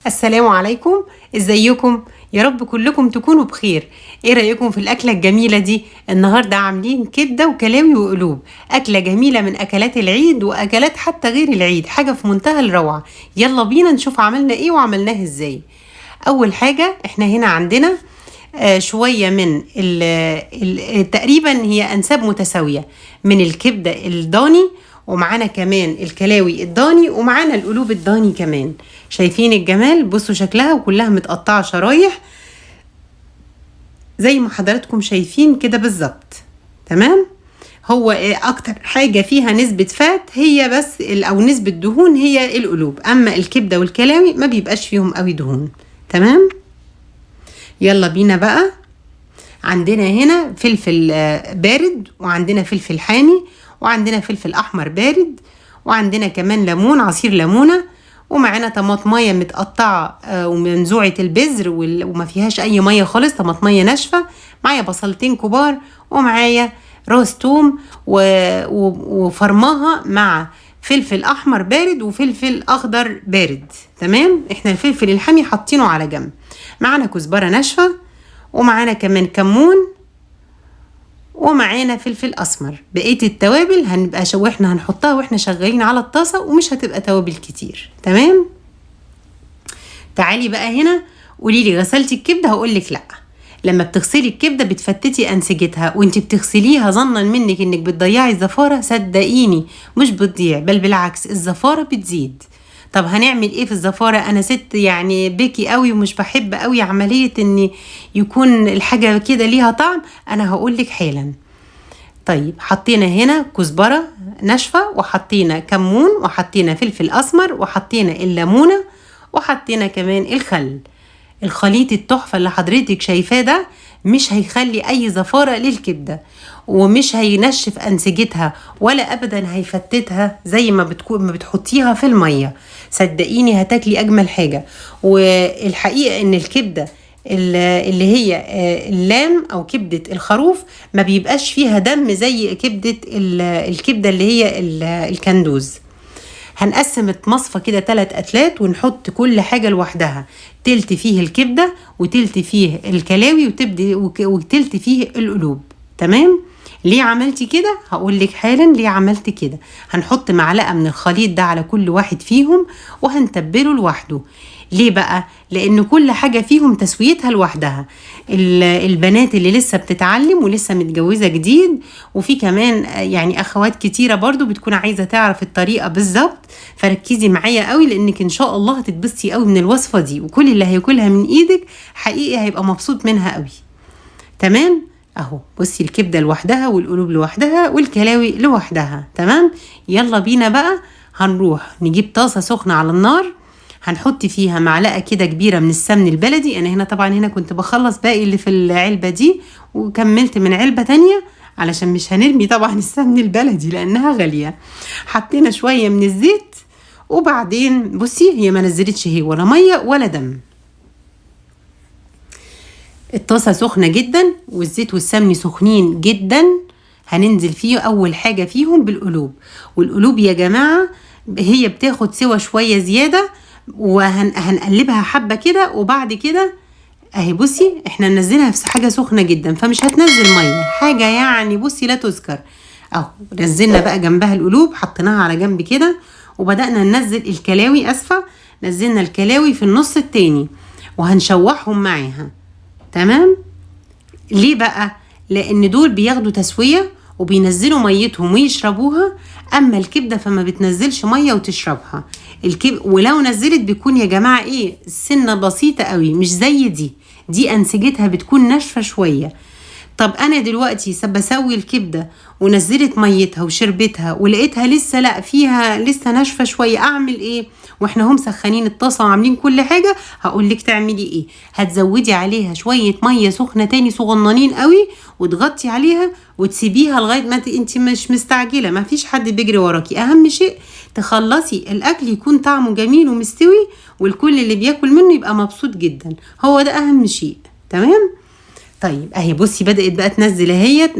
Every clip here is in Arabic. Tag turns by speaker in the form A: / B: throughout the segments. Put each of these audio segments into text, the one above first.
A: السلام عليكم. ازيكم؟ يا رب كلكم تكونوا بخير. ايه رأيكم في الأكلة الجميلة دي؟ النهاردة عاملين كبدة وكلاوي وقلوب، أكلة جميلة من أكلات العيد وأكلات حتى غير العيد، حاجة في منتهى الروعة. يلا بينا نشوف عملنا ايه وعملناه ازاي. أول حاجة احنا هنا عندنا شوية من تقريبا هي أنساب متساوية من الكبدة الضاني، ومعانا كمان الكلاوي الضاني، ومعانا القلوب الضاني كمان. شايفين الجمال؟ بصوا شكلها وكلها متقطعة شرايح زي ما حضراتكم شايفين كده بالظبط. تمام. هو اكتر حاجة فيها نسبة فات هي بس او نسبة دهون هي القلوب، اما الكبدة والكلاوي ما بيبقاش فيهم قوي دهون. تمام. يلا بينا بقى. عندنا هنا فلفل بارد، وعندنا فلفل حامي، وعندنا فلفل احمر بارد، وعندنا كمان ليمون، عصير ليمونه، ومعانا طماطميه متقطعه ومنزوعه البذر وما فيهاش اي ميه خالص، طماطميه ناشفه. معايا بصلتين كبار، ومعايا راس توم وفرماها مع فلفل احمر بارد وفلفل اخضر بارد. تمام. احنا الفلفل الحامي حاطينه على جنب. معانا كزبره ناشفه، ومعانا كمان كمون، ومعانا فلفل اسمر. بقيه التوابل هنبقى واحنا هنحطها واحنا شغالين على الطاسه، ومش هتبقى توابل كتير. تمام. تعالي بقى هنا قولي لي غسلتي الكبده؟ هقول لك لا. لما بتغسلي الكبده بتفتتي انسجتها، وانت بتغسليها ظنا منك انك بتضيعي الزفاره، صدقيني مش بتضيع، بل بالعكس الزفاره بتزيد. طب هنعمل ايه في الزفاره؟ انا ست يعني بكي قوي ومش بحب قوي عمليه ان يكون الحاجه كده ليها طعم. انا هقول لك حالا. طيب حطينا هنا كزبره ناشفه، وحطينا كمون، وحطينا فلفل اسمر، وحطينا الليمونه، وحطينا كمان الخل. الخليط التحفه اللي حضرتك شايفاه ده مش هيخلي اي زفاره للكبده، ومش هينشف انسجتها، ولا ابدا هيفتتها زي ما بتحطيها في الميه. صدقيني هتاكلي اجمل حاجه. والحقيقه ان الكبده اللي هي اللام او كبده الخروف ما بيبقاش فيها دم زي الكبده اللي هي الكندوز. هنقسم المصفى كده 3 أتلات، ونحط كل حاجة لوحدها. تلت فيه الكبدة، وتلت فيه الكلاوي، وتلت فيه القلوب. تمام. ليه عملتي كده؟ هقولك حالا ليه عملت كده. هنحط معلقة من الخليط ده على كل واحد فيهم، وهنتبله لوحده. ليه بقى؟ لان كل حاجة فيهم تسويتها لوحدها. البنات اللي لسه بتتعلم ولسه متجوزة جديد، وفي كمان يعني اخوات كتيرة برضو بتكون عايزة تعرف الطريقة بالظبط، فركزي معايا قوي، لانك ان شاء الله هتتبسطي قوي من الوصفة دي، وكل اللي هياكلها من ايدك حقيقي هيبقى مبسوط منها قوي. تمام. اهو بصي الكبدة لوحدها، والقلوب لوحدها، والكلاوي لوحدها. تمام. يلا بينا بقى. هنروح نجيب طاسة سخنة على النار، هنحط فيها معلقة كده كبيرة من السمن البلدي. انا هنا كنت بخلص باقي اللي في العلبة دي، وكملت من علبة تانية علشان مش هنرمي طبعا السمن البلدي لانها غالية. حطينا شوية من الزيت، وبعدين بصي هي ما نزلتش هي ولا مية ولا دم. الطاسة سخنة جدا، والزيت والسمن سخنين جدا. هننزل فيه اول حاجة فيهم بالقلوب. والقلوب يا جماعة هي بتاخد سوا شوية زيادة، وهنقلبها حبة كده، وبعد كده اهي بصي احنا ننزلها في حاجة سخنة جدا، فمش هتنزل مية حاجة يعني بصي لا تذكر. اهو نزلنا بقى جنبها القلوب، حطيناها على جنب كده، وبدأنا ننزل الكلاوي. نزلنا الكلاوي في النص التاني، وهنشوحهم معاها. تمام. ليه بقى؟ لان دول بياخدوا تسوية وبينزلوا ميتهم ويشربوها، اما الكبدة فما بتنزلش مية وتشربها. ولو نزلت بيكون يا جماعة ايه سنة بسيطة قوي، مش زي دي انسجتها بتكون ناشفة شوية. طب انا دلوقتي بسوي الكبدة ونزلت ميتها وشربتها، ولقيتها لسه لا فيها لسه ناشفة شوية، اعمل ايه؟ واحنا هم سخنين الطاسة وعاملين كل حاجة. هقولك تعملي ايه. هتزودي عليها شوية مية سخنة تاني صغننين قوي، وتغطي عليها وتسيبيها لغاية ما انت مش مستعجلة، ما فيش حد بيجري وراكي. اهم شيء تخلصي الاكل يكون طعمه جميل ومستوي، والكل اللي بياكل منه يبقى مبسوط جدا. هو ده اهم شيء. تمام. طيب اهي بصي بدأت بقى تنزل اهي،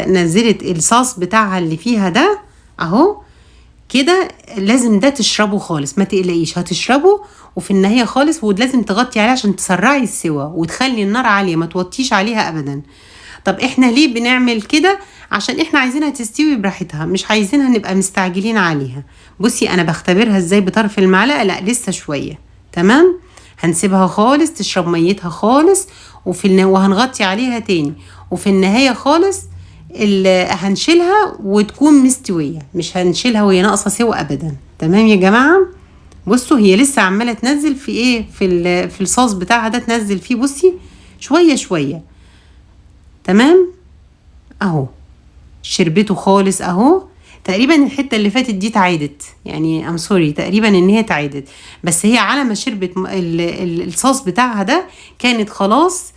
A: نزلت الصوص بتاعها اللي فيها ده اهو كده لازم ده تشربه خالص، ما تقلقيش هتشربه، وفي النهاية خالص ولازم تغطي عليه عشان تسرعي السوا وتخلي النار عالية ما توطيش عليها ابدا. طب احنا ليه بنعمل كده؟ عشان احنا عايزينها تستوي براحتها، مش عايزينها نبقى مستعجلين عليها. بصي انا بختبرها ازاي بطرف المعلقة، لا لسه شوية. تمام، هنسيبها خالص تشرب ميتها خالص، وهنغطي عليها تاني، وفي النهاية خالص هنشيلها وتكون مستوية، مش هنشيلها وهي ناقصة سوا ابدا. تمام يا جماعة، بصوا هي لسه عمالة تنزل في ايه، في الصوص بتاعها ده، تنزل فيه بصي شوية شوية. تمام اهو شربته خالص اهو. تقريبا الحته اللي فاتت دي اتعادت، يعني ام سوري، تقريبا ان هي اتعادت، بس هي على ما شربت الصوص بتاعها ده كانت خلاص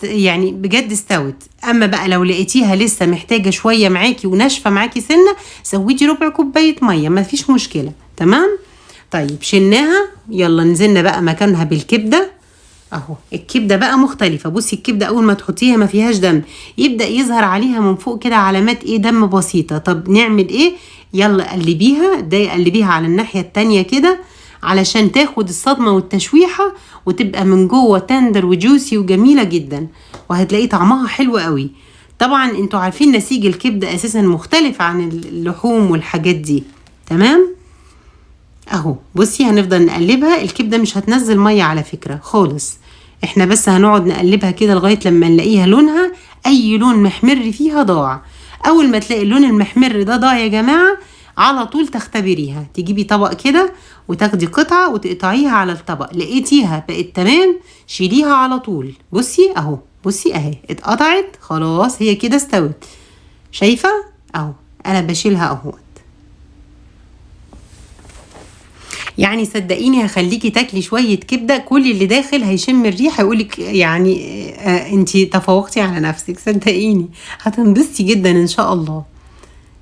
A: يعني بجد استوت. اما بقى لو لقيتيها لسه محتاجه شويه معاكي وناشفه معاكي سنه، زودي ربع كوبايه ميه، ما فيش مشكله. تمام، طيب شلناها، يلا نزلنا بقى مكانها بالكبده اهو. الكبده بقى مختلفه، بصي الكبده اول ما تحطيها ما فيهاش دم، يبدا يظهر عليها من فوق كده علامات ايه، دم بسيطه. طب نعمل ايه؟ يلا قلبيها، ده قلبيها على الناحيه التانية كده علشان تاخد الصدمه والتشويحه وتبقى من جوه تندر وجوسي وجميله جدا، وهتلاقي طعمها حلو قوي. طبعا انتوا عارفين نسيج الكبده اساسا مختلف عن اللحوم والحاجات دي. تمام اهو، بصي هنفضل نقلبها. الكبده مش هتنزل ميه على فكره خالص، احنا بس هنقعد نقلبها كده لغايه لما نلاقيها لونها اي لون محمر فيها ضاع. اول ما تلاقي اللون المحمر ده ضاع يا جماعه، على طول تختبريها، تجيبي طبق كده وتاخدي قطعه وتقطعيها على الطبق، لقيتيها بقت تمام شيليها على طول. بصي اهو، بصي اهي اتقطعت خلاص، هي كده استوت. شايفه اهو، انا بشيلها اهو. يعني صدقيني هخليكي تاكلي شويه كبده، كل اللي داخل هيشم الريحه يقولك يعني انتي تفوقتي على نفسك، صدقيني هتنبسطي جدا ان شاء الله.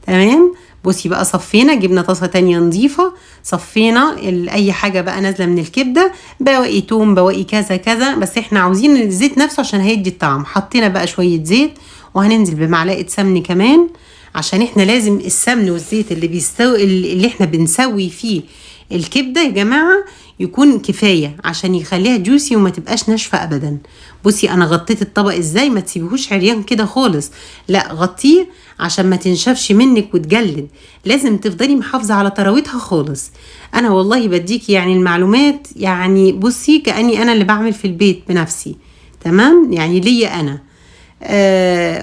A: تمام، بصي بقى صفينا، جبنا طاسه تانية نظيفه، صفينا اي حاجه بقى نازله من الكبده، بواقي توم بواقي كذا كذا، بس احنا عاوزين الزيت نفسه عشان هيدي الطعم. حطينا بقى شويه زيت، وهننزل بمعلقه سمن كمان، عشان احنا لازم السمن والزيت اللي احنا بنسوي فيه الكبده يا جماعه يكون كفايه عشان يخليها جوسي وما تبقاش ناشفه ابدا. بصي انا غطيت الطبق ازاي، ما تسيبيهوش عريان كده خالص، لا غطيه عشان ما تنشفش منك وتجلد، لازم تفضلي محافظه على طراوتها خالص. انا والله بديكي يعني المعلومات، يعني بصي كاني انا اللي بعمل في البيت بنفسي. تمام، يعني ليا انا.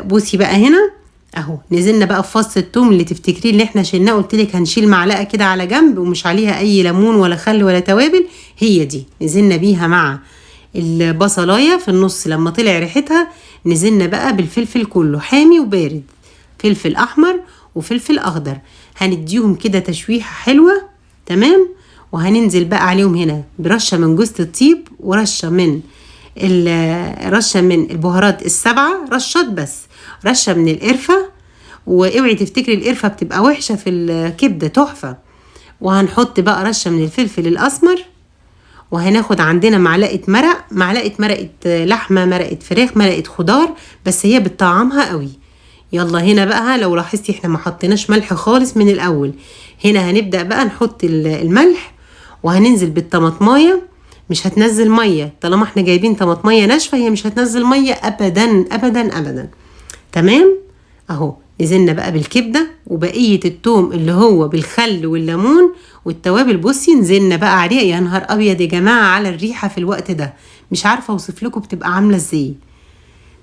A: بصي بقى هنا اهو، نزلنا بقى في فص الثوم اللي تفتكريه اللي احنا شلناه، قلتلك هنشيل معلقه كده على جنب ومش عليها اي ليمون ولا خل ولا توابل، هي دي نزلنا بيها مع البصلايه في النص. لما طلع ريحتها نزلنا بقى بالفلفل كله، حامي وبارد، فلفل احمر وفلفل اخضر، هنديهم كده تشويحه حلوه. تمام، وهننزل بقى عليهم هنا برشه من جوز الطيب، ورشه من البهارات السبعه، رشات بس، رشه من القرفه، واوعي تفتكري القرفه بتبقى وحشه في الكبده، تحفه. وهنحط بقى رشه من الفلفل الاسمر، وهناخد عندنا معلقه مرقه لحمه، مرقه فراخ، مرقه خضار، بس هي بتطعمها قوي. يلا هنا بقى لو لاحظتي احنا ما حطيناش ملح خالص من الاول، هنا هنبدا بقى نحط الملح، وهننزل بالطماطمايه، مش هتنزل ميه طالما احنا جايبين طماطمايه ناشفه، هي مش هتنزل ميه ابدا ابدا ابدا. تمام اهو، نزلنا بقى بالكبده وبقيه التوم اللي هو بالخل والليمون والتوابل، بصي نزلنا بقى عليه. يا نهار ابيض يا جماعه على الريحه في الوقت ده، مش عارفه اوصف لكم بتبقى عامله ازاي.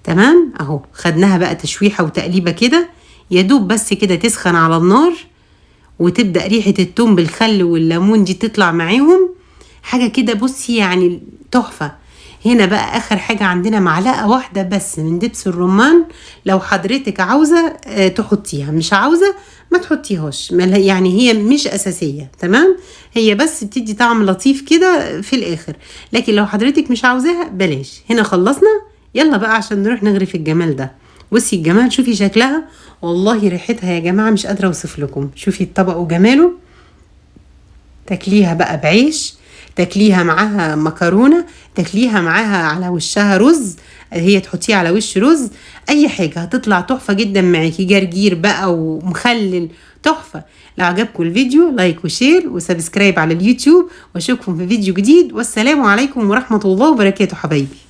A: تمام اهو، خدناها بقى تشويحه وتقليبه كده، يا دوب بس كده تسخن على النار، وتبدا ريحه التوم بالخل والليمون دي تطلع معاهم، حاجه كده بصي يعني تحفه. هنا بقى اخر حاجه عندنا معلقه واحده بس من دبس الرمان، لو حضرتك عاوزه تحطيها، مش عاوزه ما تحطيهاش، يعني هي مش اساسيه. تمام، هي بس بتدي طعم لطيف كده في الاخر، لكن لو حضرتك مش عاوزاها بلاش. هنا خلصنا، يلا بقى عشان نروح نغرف الجمال ده. بصي الجمال، شوفي شكلها، والله ريحتها يا جماعه مش قادره اوصف لكم. شوفي الطبق وجماله، تاكليها بقى بعيش، تاكليها معاها مكرونه، تاكليها معاها على وشها رز، هي تحطيها على وش رز، اي حاجه هتطلع تحفه جدا معاكي، جرجير بقى ومخلل، تحفه. لو عجبكم الفيديو لايك وشير وسبسكرايب على اليوتيوب، واشوفكم في فيديو جديد، والسلام عليكم ورحمه الله وبركاته حبايبي.